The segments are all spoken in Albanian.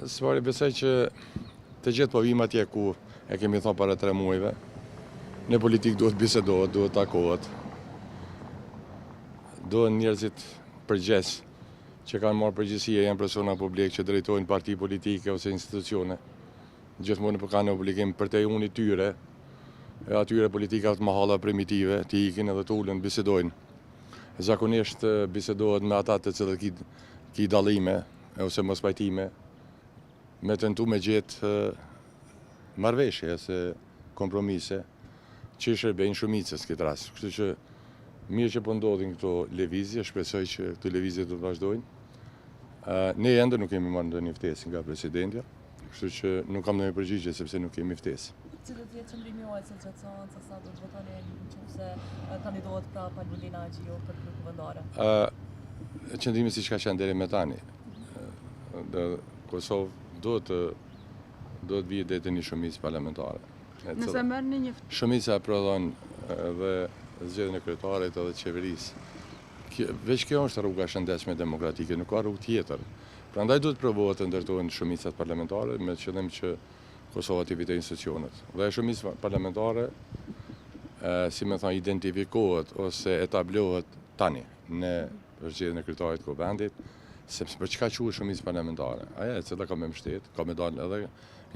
Svari, besoj që të gjithë po vim atje ku e kemi thonë para 3 muajve. Në politikë duhet bisedohet, duhet takohet. Duhet njerëzit përgjegjës që kanë marrë përgjegjësi janë persona publik që drejtojnë parti politike ose institucione. Gjithmonë po kanë obligim për te unit tyre, e atyre politikat mahalla primitive, të ikin edhe të ulen, bisedojnë. Zakonisht bisedohet me ata të cilët ki dallime ose mos pajtime, me tentu me gjetë marrëveshje ose kompromise që i shërbejnë shumicës këtë rast. Kështu që mirë që po ndodhin këto lëvizje, shpresoj që këto lëvizje do të vazhdojnë. Ne ende nuk kemi marrë ndonjë ftesë nga presidentja, kështu që nuk kam ndonjë përgjigje sepse nuk kemi ftesë. Cilët jetë qëndrimi juaj se gjatëson se sa do të votoni nëse kandidohet pra Palmudina Haxhiu për kryet vendore? Qëndrimi siç ka qenë deri më tani. Kosovë do të vijë deri te një shumicë parlamentare. Nëse merrni një shumica prodhon edhe zgjedhjen e kryetarit edhe të qeverisë. Veç kjo është rruga e shëndetshme demokratike, nuk ka rrugë tjetër. Prandaj duhet provohet të ndërtohen shumicat parlamentare me qëllim që Kosova të vitojë institucionet. Dhe shumica parlamentare, si më thon, identifikohet ose etablohet tani në zgjedhjen e kryetarit të vendit, sepse për çka quhet shumicë parlamentare? Ajo e cila ka me mbështet, ka me dalë edhe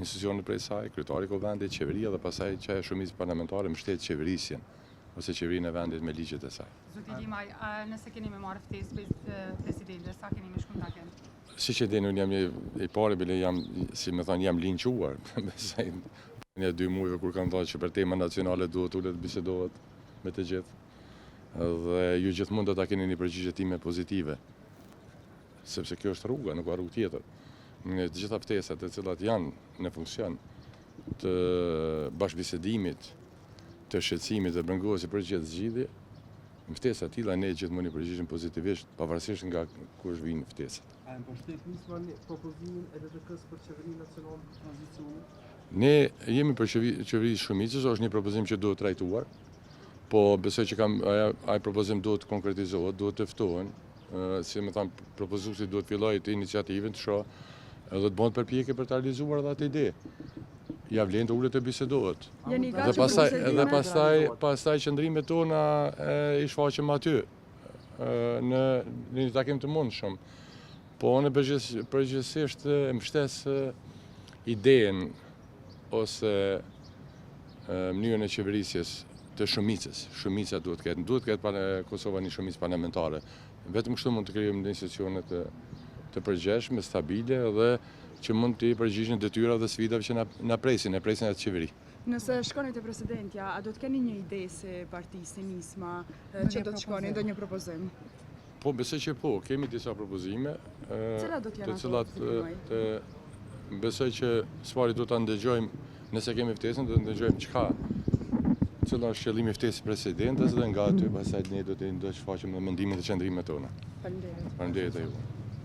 institucionet prej saj, kryetari i vendit, qeveria dhe pastaj që shumica parlamentare mbështet qeverisjen ose qeverinë e vendit me ligjet e saj. Zoti Gjimaj, nëse keni me marrë ftesë presidente, sa keni me shkuntaken? Siç e dini, unë jam i pari, bile jam, si më thon, jam linçuar. Besoj në 2 muajve kur kanë thënë që për tema nacionale duhet ulet bisedohet me të gjithë. Dhe ju gjithmonë do ta keni një përgjigje time pozitive. Sepse kjo është rruga, nuk ka rrugë tjetër. Në të gjitha ftesat e cilat janë në funksion të bashkëbisedimit, të shqetësimit dhe brëngohësit për gjithë zgjidhje, në ftesa të tilla ne gjithmonë i përgjigjemi pozitivisht, pavarësisht nga kush vinë ftesat. A mbështet nismani propozimin e LDK-s për qeverinë nacionale për tranzicion? Ne jemi për qeverisë shumicës, është një propozim që duhet trajtuar, po besoj që ai propozim duhet të konkretizohet, duhet të ftohen, si më thanë, propozuesi duhet fillojë të iniciativën të shoh edhe të bëhet përpjekje për të realizuar edhe atë ide. Ja vlen të ulet të bisedohet. Dhe pastaj qëndrimet tona i shfaqem aty në një takim të mundshëm. Po unë përgjithsisht mbështes idenë ose mënyrën e qeverisjes të shumicës. Shumica duhet ketë Kosova një shumicë parlamentare. Vetëm kështu mund të krijojmë institucione të përgjithshme, stabile dhe që mund të përgjigjen detyrave dhe sfidave që na presin atë qeveri. Nëse shkoni te presidentja, a do të keni një ide se partisë nisma që do të shkoni ndonjë propozim? Po, besoj që po, kemi disa propozime, të cilat besoj që sfari do ta ndëgjojmë, nëse kemi ftesën, do të ndëgjojmë cila është qëllimi i ftesës presidentes dhe nga aty pastaj ne do të shfaqim mendimin dhe qëndrimet tona. Faleminderit. Faleminderit ju.